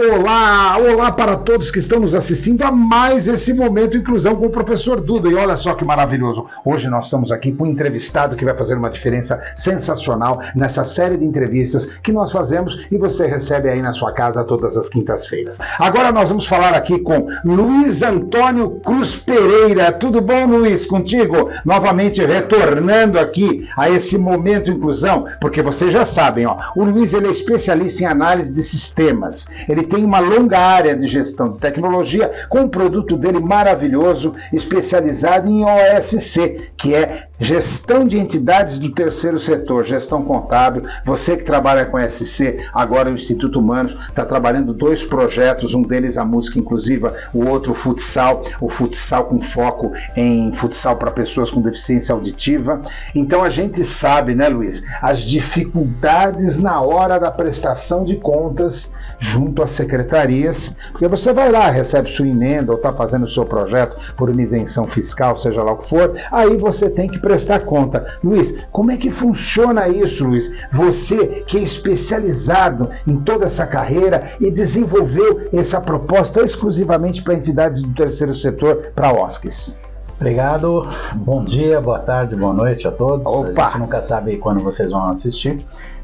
Olá, olá para todos que estão nos assistindo a mais esse Momento Inclusão com o professor Duda. E olha só que maravilhoso, hoje nós estamos aqui com um entrevistado que vai fazer uma diferença sensacional nessa série de entrevistas que nós fazemos e você recebe aí na sua casa todas as quintas-feiras. Agora nós vamos falar aqui com Luiz Antônio Cruz Pereira. Tudo bom, Luiz? Contigo? Novamente retornando aqui a esse Momento Inclusão, porque vocês já sabem, o Luiz ele é especialista em análise de sistemas. Ele tem uma longa área de gestão de tecnologia com um produto dele maravilhoso, especializado em OSC, que é gestão de entidades do terceiro setor, gestão contábil. Você que trabalha com OSC, agora o Instituto Humanos, está trabalhando 2 projetos, um deles a música inclusiva, o outro o futsal com foco em futsal para pessoas com deficiência auditiva. Então a gente sabe, né, Luiz, as dificuldades na hora da prestação de contas junto às secretarias, porque você vai lá, recebe sua emenda ou está fazendo o seu projeto por uma isenção fiscal, seja lá o que for, aí você tem que prestar conta. Luiz, como é que funciona isso, Luiz? Você que é especializado em toda essa carreira e desenvolveu essa proposta exclusivamente para entidades do terceiro setor, para OSCs. Obrigado, bom dia, boa tarde, boa noite a todos. Opa. A gente nunca sabe quando vocês vão assistir.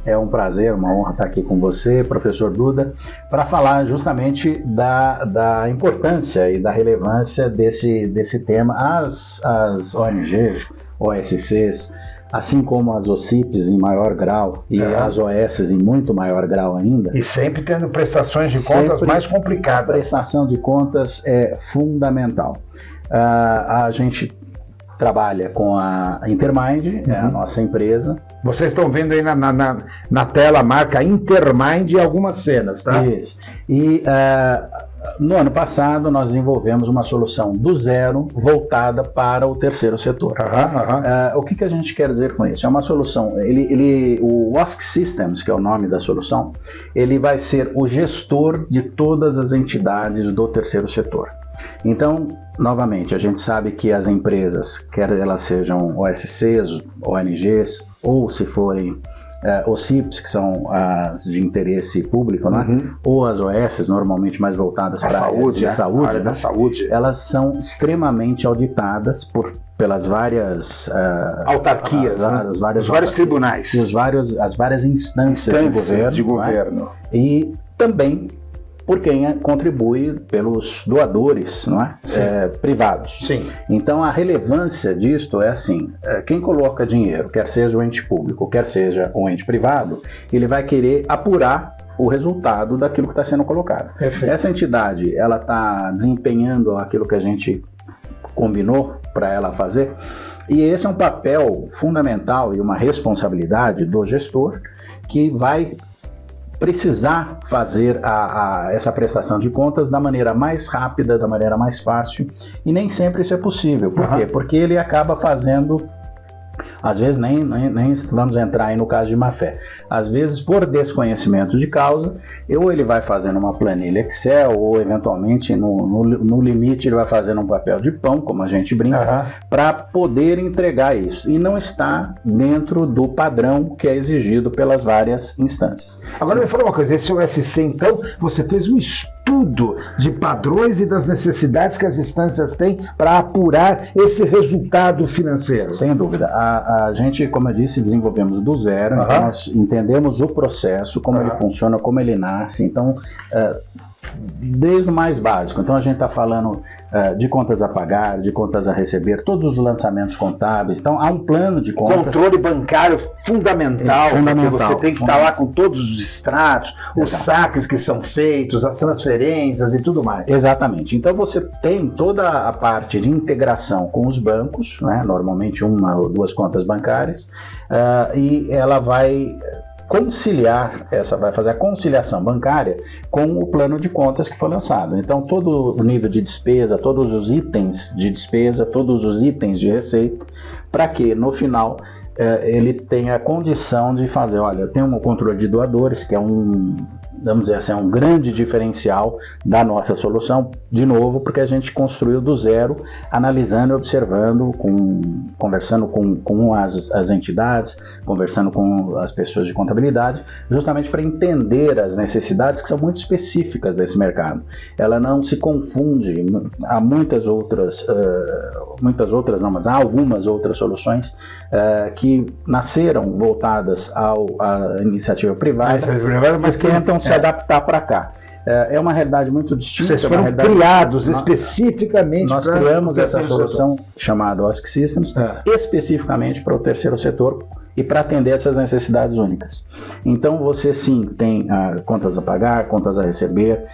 É um prazer, uma honra estar aqui com você, professor Duda, para falar justamente da importância e da relevância desse tema. As ONGs, OSCs, assim como as OCIPs em maior grau e as OS em muito maior grau ainda. E sempre tendo prestações de contas mais complicadas. A prestação de contas é fundamental. A gente trabalha com a Intermind, é a nossa empresa. Vocês estão vendo aí na tela a marca Intermind e algumas cenas, tá? Isso. E no ano passado nós desenvolvemos uma solução do zero voltada para o terceiro setor. O que a gente quer dizer com isso? É uma solução, o OSC Systems, que é o nome da solução, ele vai ser o gestor de todas as entidades do terceiro setor. Então, novamente, a gente sabe que as empresas, quer elas sejam OSCs, ONGs, ou se forem OCIPs, que são as de interesse público, né? Ou as OS, normalmente mais voltadas para a área de saúde, área da saúde, elas são extremamente auditadas pelas várias autarquias, os vários tribunais e as várias instâncias de governo. E também por quem contribui pelos doadores, não é? Privados. Sim. Então a relevância disto é assim, quem coloca dinheiro, quer seja o ente público, quer seja um ente privado, ele vai querer apurar o resultado daquilo que está sendo colocado. Perfeito. Essa entidade, ela está desempenhando aquilo que a gente combinou para ela fazer, e esse é um papel fundamental e uma responsabilidade do gestor que vai precisar fazer essa prestação de contas da maneira mais rápida, da maneira mais fácil, e nem sempre isso é possível. Por quê? Porque ele acaba fazendo, às vezes nem vamos entrar aí no caso de má fé, às vezes por desconhecimento de causa, ou ele vai fazendo uma planilha Excel, ou eventualmente no limite ele vai fazendo um papel de pão, como a gente brinca, para poder entregar isso, e não está dentro do padrão que é exigido pelas várias instâncias. Agora me fala uma coisa, esse OSC então, você fez um estudo de padrões e das necessidades que as instâncias têm para apurar esse resultado financeiro? Sem dúvida. A gente, como eu disse, desenvolvemos do zero, então nós entendemos o processo, como ele funciona, como ele nasce, então, desde o mais básico. Então a gente está falando de contas a pagar, de contas a receber, todos os lançamentos contábeis. Então há um plano de contas. Controle bancário fundamental, porque você tem que estar lá com todos os extratos, os saques que são feitos, as transferências e tudo mais. Exatamente. Então você tem toda a parte de integração com os bancos, né? Normalmente 1 ou 2 contas bancárias, e ela vai vai fazer a conciliação bancária com o plano de contas que foi lançado. Então todo o nível de despesa, todos os itens de despesa, todos os itens de receita, para que no final ele tenha a condição de fazer, olha, eu tenho um controle de doadores, que é um vamos dizer assim, é um grande diferencial da nossa solução, de novo, porque a gente construiu do zero, analisando e observando, conversando com as entidades, conversando com as pessoas de contabilidade, justamente para entender as necessidades que são muito específicas desse mercado. Ela não se confunde, há mas há algumas outras soluções que nasceram voltadas à iniciativa privada, mas que tentam se adaptar para cá. É uma realidade muito distinta. Vocês foram criados especificamente. Nós criamos essa solução chamada OSC Systems especificamente para o terceiro setor e para atender essas necessidades únicas. Então você sim tem contas a pagar, contas a receber,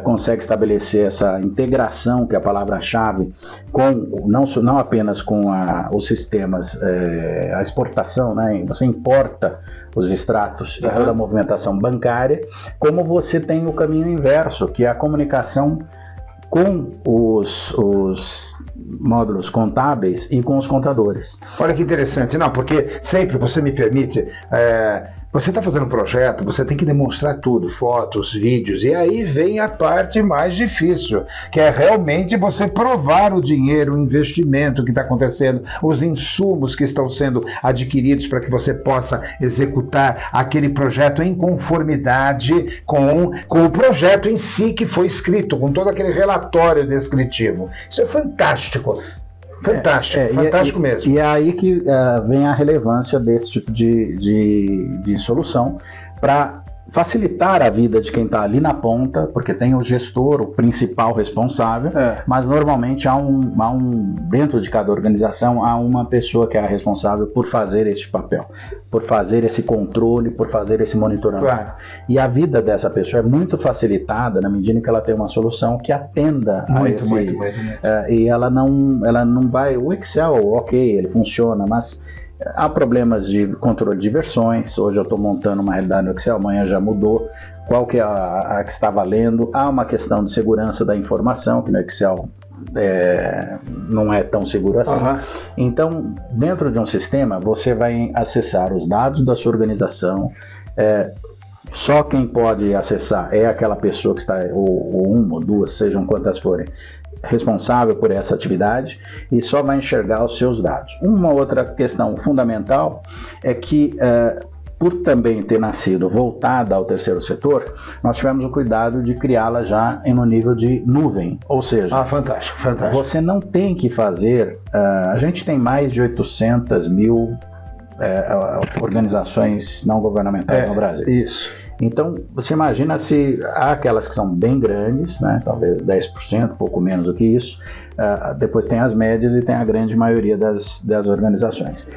consegue estabelecer essa integração, que é a palavra-chave, com não apenas com os sistemas, a exportação, né? Você importa os extratos e toda a movimentação bancária, como você tem o caminho inverso, que é a comunicação com os módulos contábeis e com os contadores. Olha que interessante, não, porque sempre, você me permite, você está fazendo um projeto, você tem que demonstrar tudo, fotos, vídeos, e aí vem a parte mais difícil, que é realmente você provar o dinheiro, o investimento que está acontecendo, os insumos que estão sendo adquiridos para que você possa executar aquele projeto em conformidade com o projeto em si que foi escrito, com todo aquele relatório descritivo. Isso é fantástico. Fantástico mesmo. E é aí que vem a relevância desse tipo de solução para facilitar a vida de quem está ali na ponta, porque tem o gestor, o principal responsável, mas normalmente dentro de cada organização há uma pessoa que é a responsável por fazer este papel, por fazer esse controle, por fazer esse monitoramento. Claro. E a vida dessa pessoa é muito facilitada na medida em que ela tem uma solução que atenda a esse... Muito. E ela não vai... O Excel, ok, ele funciona, mas... Há problemas de controle de versões. Hoje eu estou montando uma realidade no Excel, amanhã já mudou. Qual que é a que está valendo? Há uma questão de segurança da informação, que no Excel não é tão seguro assim. Então, dentro de um sistema, você vai acessar os dados da sua organização. Só quem pode acessar é aquela pessoa que está, ou uma ou duas, sejam quantas forem, responsável por essa atividade, e só vai enxergar os seus dados. Uma outra questão fundamental é que, por também ter nascido voltada ao terceiro setor, nós tivemos o cuidado de criá-la já no nível de nuvem, ou seja, fantástico. Você não tem que fazer, a gente tem mais de 800 mil organizações não governamentais no Brasil. Isso. Então, você imagina se há aquelas que são bem grandes, né, talvez 10%, pouco menos do que isso, depois tem as médias e tem a grande maioria das organizações.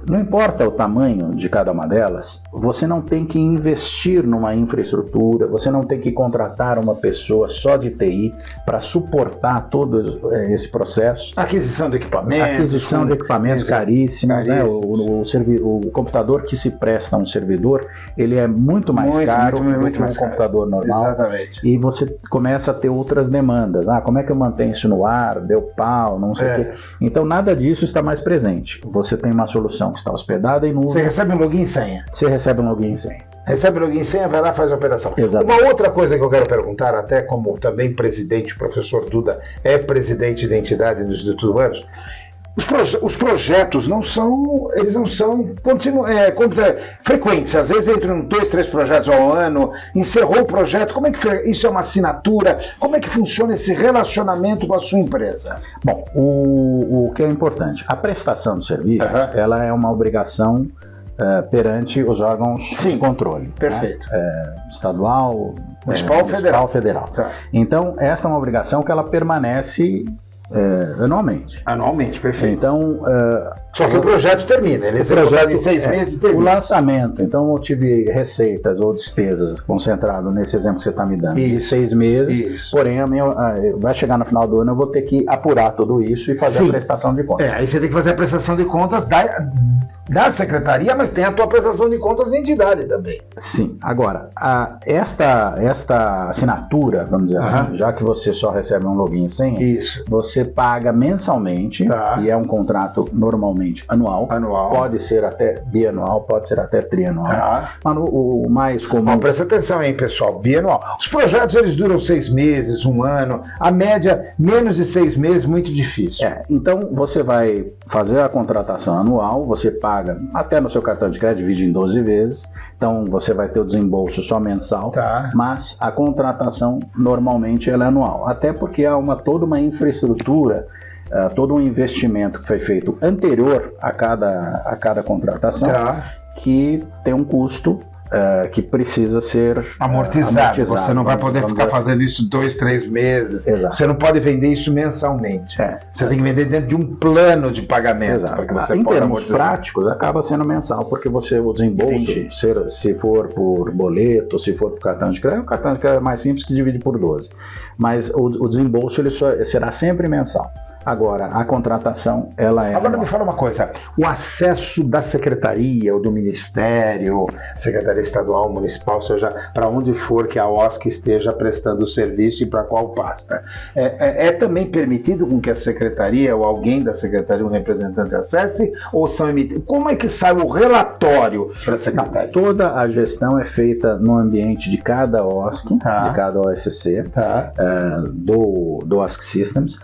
Não importa o tamanho de cada uma delas, você não tem que investir numa infraestrutura, você não tem que contratar uma pessoa só de TI para suportar todo esse processo. Aquisição de equipamentos. Caríssimos. Né? O computador que se presta a um servidor, ele é muito mais caro do que um computador normal. Exatamente. E você começa a ter outras demandas. Como é que eu mantenho isso no ar? Deu pau, não sei o quê. Então, nada disso está mais presente. Você tem uma solução que está hospedada em nuvem. Você recebe um login e senha. Você recebe um login e senha. Recebe o login e senha, vai lá e faz a operação. Exatamente. Uma outra coisa que eu quero perguntar, até como também presidente, o professor Duda é presidente da entidade do Instituto Humanos, os projetos não são frequentes, às vezes entram 2, 3 projetos ao ano, encerrou o projeto, como é que isso é uma assinatura, como é que funciona esse relacionamento com a sua empresa? Bom, o que é importante, a prestação de serviços, ela é uma obrigação perante os órgãos de controle. Perfeito. Né? Estadual, municipal, federal. Tá. Então, esta é uma obrigação que ela permanece anualmente. Anualmente, perfeito. Então, só que o projeto termina, ele é em 6 meses termina. O lançamento, então eu tive receitas ou despesas concentrado nesse exemplo que você está me dando, de 6 meses, porém vai chegar no final do ano, eu vou ter que apurar tudo isso e fazer a prestação de contas. Aí você tem que fazer a prestação de contas da secretaria, mas tem a tua prestação de contas de entidade também. Sim. Agora, esta assinatura, vamos dizer assim, já que você só recebe um login e senha, Isso. você paga mensalmente, e é um contrato normalmente anual. Pode ser até bianual, pode ser até trianual. Mas o mais comum... Bom, presta atenção aí, pessoal, bianual. Os projetos, eles duram 6 meses, 1 ano, a média, menos de 6 meses, muito difícil. Então, você vai fazer a contratação anual, você paga até no seu cartão de crédito, divide em 12 vezes, então você vai ter o desembolso só mensal, mas a contratação normalmente ela é anual, até porque há toda uma infraestrutura, todo um investimento que foi feito anterior a cada contratação, que tem um custo que precisa ser amortizado. Você não vai poder ficar fazendo isso 2, 3 meses. Exato. Você não pode vender isso mensalmente. Você tem que vender dentro de um plano de pagamento. Para que você em possa termos amortizar. práticos, acaba sendo mensal, porque o desembolso, se for por boleto, se for por cartão de crédito, o cartão de crédito é mais simples, que divide por 12. Mas o desembolso ele será sempre mensal. Agora, a contratação, ela é... Agora me fala uma coisa, o acesso da secretaria ou do ministério, secretaria estadual, municipal, seja para onde for que a OSC esteja prestando o serviço e para qual pasta, é também permitido com que a secretaria ou alguém da secretaria, um representante, acesse, ou são emitidos? Como é que sai o relatório para a secretaria? Toda a gestão é feita no ambiente de cada OSC, de cada OSC, do OSC Systems,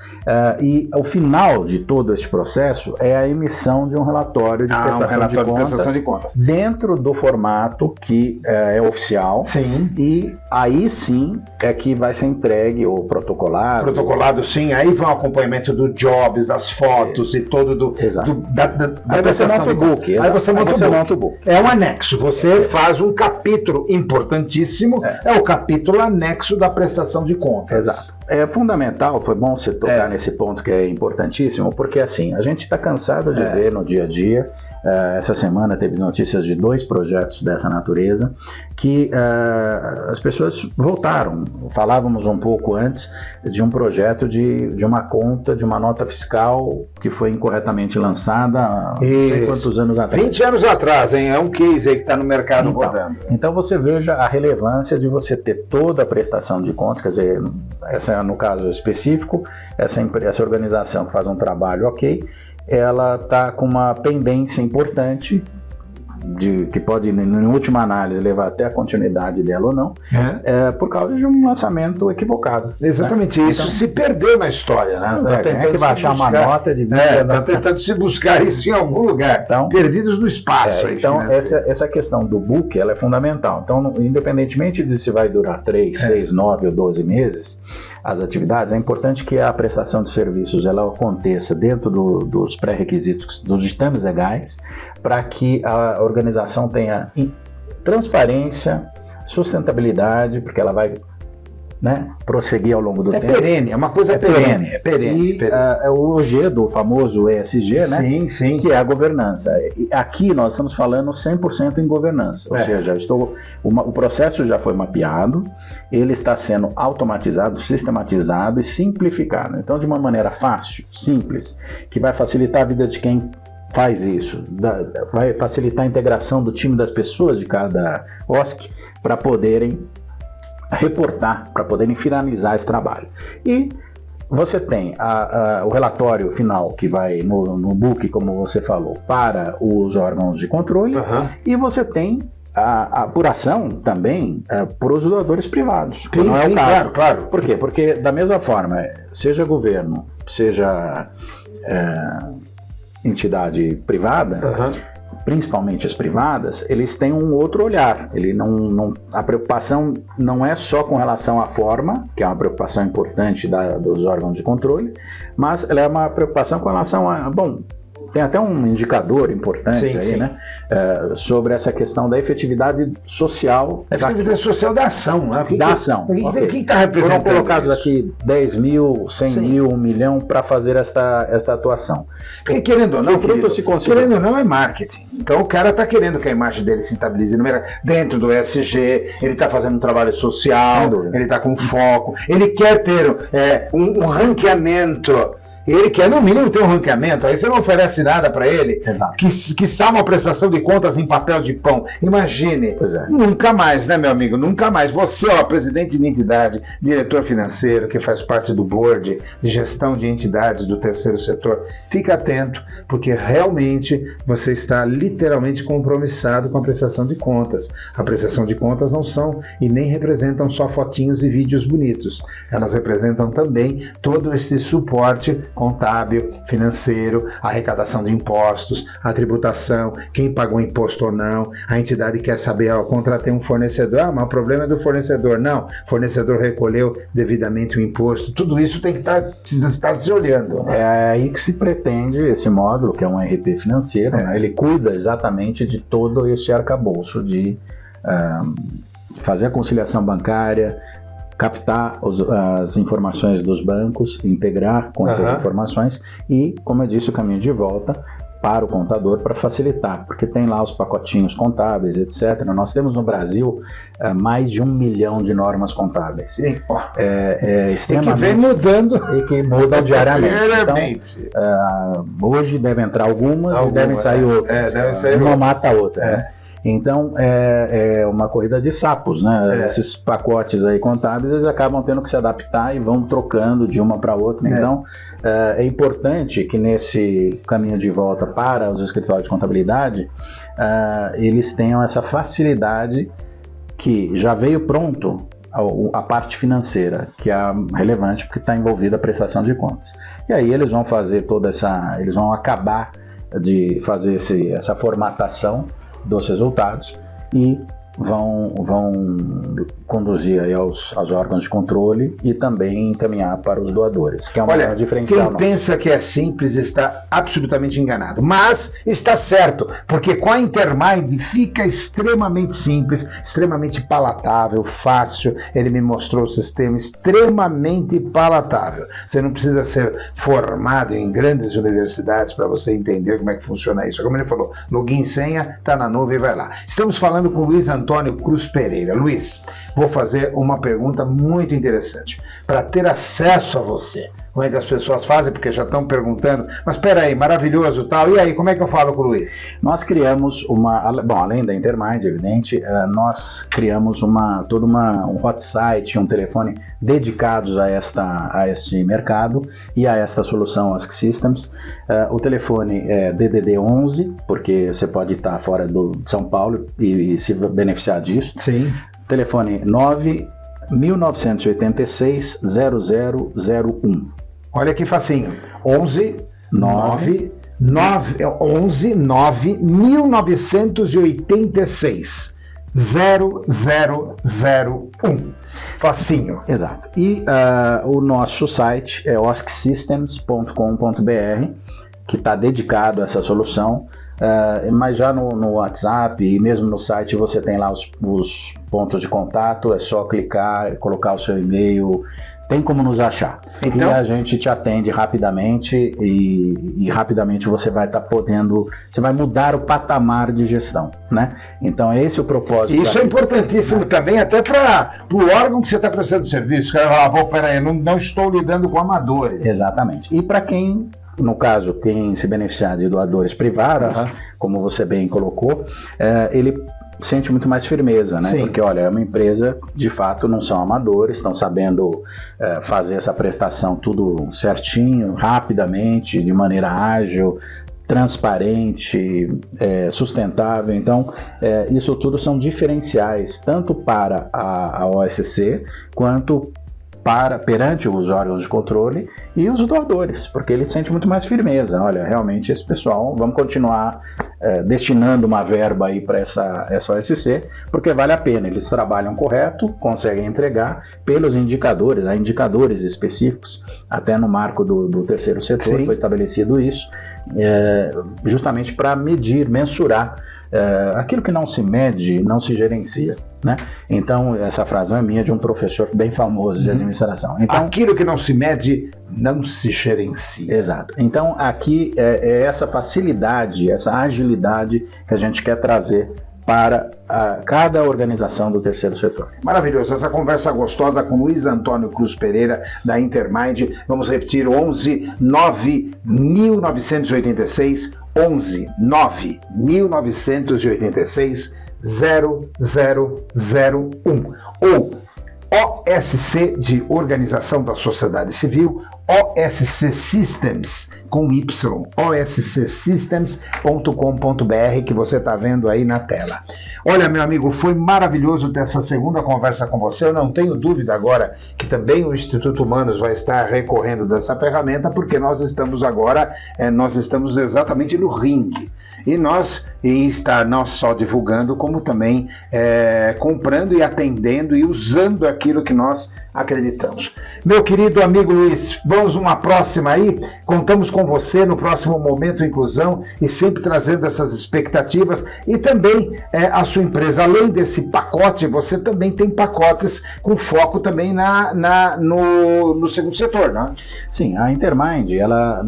e o final de todo esse processo é a emissão de um relatório de prestação de contas dentro do formato que é oficial. Sim. E aí sim é que vai ser entregue o protocolado. Sim, aí vai o acompanhamento do jobs, das fotos e todo da prestação de contas. Aí você monta o book. É um anexo, você faz um capítulo importantíssimo, é o capítulo anexo da prestação de contas. Exato. É fundamental, foi bom você tocar nesse ponto que é importantíssimo, porque assim, a gente está cansado de ver no dia a dia. Essa semana teve notícias de 2 projetos dessa natureza que as pessoas voltaram. Falávamos um pouco antes de um projeto de uma conta, de uma nota fiscal que foi incorretamente lançada há não sei quantos anos atrás. 20 anos atrás, hein? É um case aí que está no mercado rodando. Então você veja a relevância de você ter toda a prestação de contas, quer dizer, essa é no caso específico, essa organização que faz um trabalho ela está com uma pendência importante, que pode, em última análise, levar até a continuidade dela ou não, por causa de um lançamento equivocado. Exatamente, isso então, se perdeu na história. Tem que baixar uma nota de... Está tentando se buscar isso em algum lugar, perdidos no espaço. Então, essa questão do book ela é fundamental. Então, independentemente de se vai durar 3, 6, 9 ou 12 meses, as atividades, é importante que a prestação de serviços ela aconteça dentro dos pré-requisitos dos ditames legais, para que a organização tenha transparência, sustentabilidade, porque ela vai prosseguir ao longo do tempo. Perene, é uma coisa perene. É o OG do famoso ESG, Sim. Que é a governança. Aqui nós estamos falando 100% em governança, ou seja, o processo já foi mapeado, ele está sendo automatizado, sistematizado e simplificado. Então, de uma maneira fácil, simples, que vai facilitar a vida de quem faz isso, vai facilitar a integração do time das pessoas de cada OSC para poderem reportar, para poderem finalizar esse trabalho. E você tem o relatório final que vai no book, como você falou, para os órgãos de controle, e você tem a apuração também para os doadores privados. Sim, não é o caso. Claro. Por quê? Porque da mesma forma, seja governo, seja entidade privada, principalmente as privadas, eles têm um outro olhar. A preocupação não é só com relação à forma, que é uma preocupação importante dos órgãos de controle, mas ela é uma preocupação com relação a... Bom, tem até um indicador importante sobre essa questão da efetividade social. Efetividade social da ação, né? Da ação. Quem está representando? Foram colocados aqui 10 mil, 100 mil, 1 milhão para fazer esta atuação. Porque querendo ou não, é marketing. Então o cara está querendo que a imagem dele se estabilize dentro do ESG, ele está fazendo um trabalho social, ele está com foco, ele quer ter um ranqueamento Ele quer, no mínimo, ter um ranqueamento. Aí você não oferece nada para ele. Exato. Que sai uma prestação de contas em papel de pão. Imagine. Pois é. Nunca mais, né, meu amigo? Nunca mais. Você, ó, presidente de entidade, diretor financeiro, que faz parte do board de gestão de entidades do terceiro setor, fica atento, porque realmente você está literalmente compromissado com a prestação de contas. A prestação de contas não são e nem representam só fotinhos e vídeos bonitos. Elas representam também todo esse suporte contábil, financeiro, a arrecadação de impostos, a tributação, quem pagou imposto ou não, a entidade quer saber, ó, contratei um fornecedor, mas o problema é do fornecedor. Não, o fornecedor recolheu devidamente o imposto. Tudo isso tem que estar se olhando. É aí que se pretende esse módulo, que é um RP financeiro, né? Ele cuida exatamente de todo esse arcabouço de fazer a conciliação bancária, captar as informações dos bancos, integrar com essas informações e, como eu disse, o caminho de volta para o contador para facilitar, porque tem lá os pacotinhos contábeis, etc. Nós temos no Brasil mais de 1 milhão de normas contábeis. Sim. Extremamente, e que vem mudando. E que mudam diariamente. Então, hoje devem entrar algumas e devem sair outras. Uma mata a outra. Né? Então, é uma corrida de sapos, né? Esses pacotes aí contábeis, eles acabam tendo que se adaptar e vão trocando de uma para outra. Então, é importante que nesse caminho de volta para os escritórios de contabilidade, eles tenham essa facilidade que já veio pronto a parte financeira, que é relevante porque está envolvida a prestação de contas. E aí eles vão fazer eles vão acabar de fazer essa formatação dos resultados e vão conduzir aí aos órgãos de controle e também encaminhar para os doadores, que é uma diferencial. Quem pensa que é simples está absolutamente enganado, mas está certo, porque com a Intermind fica extremamente simples, extremamente palatável, fácil. Ele me mostrou o sistema extremamente palatável. Você não precisa ser formado em grandes universidades para você entender como é que funciona isso. Como ele falou, login e senha, está na nuvem e vai lá. Estamos falando com o Luiz Antônio Cruz Pereira. Luiz, vou fazer uma pergunta muito interessante. Para ter acesso a você, como é que as pessoas fazem? Porque já estão perguntando, mas espera aí, maravilhoso tal. E aí, como é que eu falo com o Luiz? Nós criamos além da Intermind, evidente, nós criamos todo um hot site, um telefone dedicados a este mercado e a esta solução Ask Systems. O telefone é DDD 11, porque você pode estar fora de São Paulo e se beneficiar disso. Sim. Telefone 9.986-0001. Olha que facinho. 1986 facinho. Exato. E o nosso site é asksystems.com.br, que está dedicado a essa solução. Mas já no WhatsApp e mesmo no site você tem lá os pontos de contato, é só clicar, colocar o seu e-mail, tem como nos achar. Então, e a gente te atende rapidamente e rapidamente você vai estar você vai mudar o patamar de gestão, né? Então esse é o propósito. Isso é importantíssimo também, até para o órgão que você está prestando serviço. O cara fala, peraí, não estou lidando com amadores. Exatamente. E para quem, no caso, quem se beneficiar de doadores privados, como você bem colocou, ele sente muito mais firmeza, né? Sim. Porque, olha, é uma empresa, de fato, não são amadores, estão sabendo fazer essa prestação tudo certinho, rapidamente, de maneira ágil, transparente, sustentável. Então, isso tudo são diferenciais, tanto para a OSC, quanto perante os órgãos de controle e os doadores, porque ele sente muito mais firmeza. Olha, realmente esse pessoal, vamos continuar destinando uma verba aí para essa OSC, porque vale a pena, eles trabalham correto, conseguem entregar pelos indicadores, há indicadores específicos, até no marco do terceiro setor. Sim. Foi estabelecido isso, justamente para medir, mensurar. Aquilo que não se mede, não se gerencia, né? Então, essa frase não é minha, é de um professor bem famoso de administração. Então, aquilo que não se mede, não se gerencia. Exato. Então, aqui é essa facilidade, essa agilidade que a gente quer trazer para cada organização do terceiro setor. Maravilhoso, essa conversa gostosa com Luiz Antônio Cruz Pereira, da Intermind. Vamos repetir, 11 9 1986, 11 9 1986 0001, ou OSC de Organização da Sociedade Civil, OSC Systems, com Y, oscsystems.com.br, que você está vendo aí na tela. Olha, meu amigo, foi maravilhoso ter essa segunda conversa com você. Eu não tenho dúvida agora que também o Instituto Humanos vai estar recorrendo dessa ferramenta, porque nós estamos agora, nós estamos exatamente no ringue. E está não só divulgando, como também comprando e atendendo e usando aquilo que nós acreditamos. Meu querido amigo Luiz, vamos uma próxima aí? Contamos com você no próximo Momento Inclusão e sempre trazendo essas expectativas. E também a sua empresa, além desse pacote, você também tem pacotes com foco também no segundo setor, né? Sim, a Intermind, ela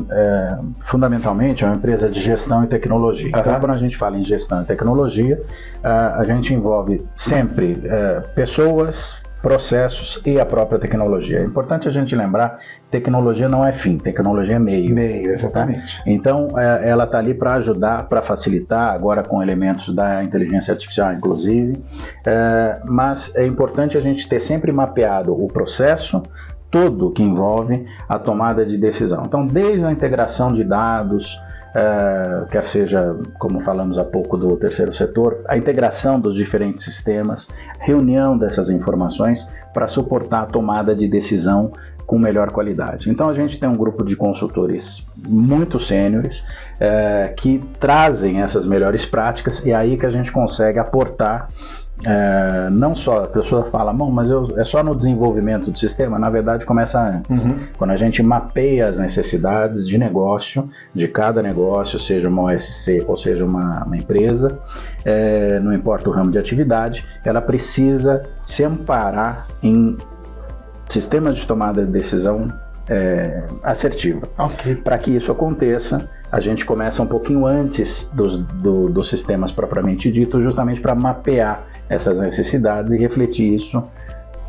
fundamentalmente é uma empresa de gestão e tecnologia. Então, quando a gente fala em gestão e tecnologia, a gente envolve sempre pessoas, processos e a própria tecnologia. É importante a gente lembrar, tecnologia não é fim, tecnologia é meio. Meio, exatamente. Tá? Então, ela está ali para ajudar, para facilitar, agora com elementos da inteligência artificial, inclusive, mas é importante a gente ter sempre mapeado o processo todo que envolve a tomada de decisão. Então, desde a integração de dados, quer seja, como falamos há pouco do terceiro setor, a integração dos diferentes sistemas, reunião dessas informações para suportar a tomada de decisão com melhor qualidade. Então a gente tem um grupo de consultores muito sêniores que trazem essas melhores práticas, e é aí que a gente consegue aportar. Não só a pessoa fala, mas é só no desenvolvimento do sistema. Na verdade começa antes, quando a gente mapeia as necessidades de negócio, de cada negócio, seja uma OSC ou seja uma empresa, não importa o ramo de atividade, ela precisa se amparar em sistemas de tomada de decisão assertiva. Para que isso aconteça, a gente começa um pouquinho antes dos sistemas propriamente dito, justamente para mapear essas necessidades e refletir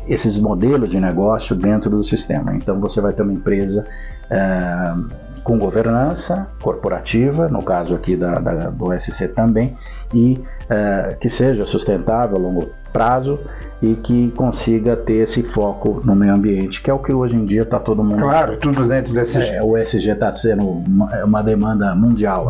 esses modelos de negócio dentro do sistema. Então você vai ter uma empresa com governança corporativa, no caso aqui do SC também, e que seja sustentável a longo prazo e que consiga ter esse foco no meio ambiente, que é o que hoje em dia está todo mundo... Claro, tudo dentro do ESG. O ESG está sendo uma demanda mundial.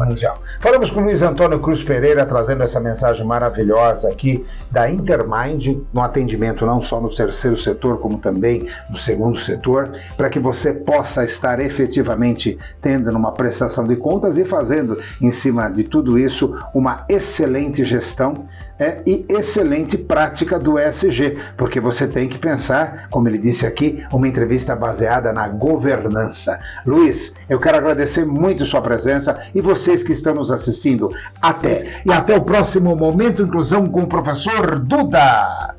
Falamos com o Luiz Antônio Cruz Pereira, trazendo essa mensagem maravilhosa aqui da Intermind, no atendimento não só no terceiro setor, como também no segundo setor, para que você possa estar efetivamente tendo uma prestação de contas e fazendo, em cima de tudo isso, uma excelente gestão e excelente prática do ESG, porque você tem que pensar, como ele disse aqui, uma entrevista baseada na governança. Luiz, eu quero agradecer muito sua presença e vocês que estão nos assistindo. Até o próximo Momento Inclusão com o professor Duda.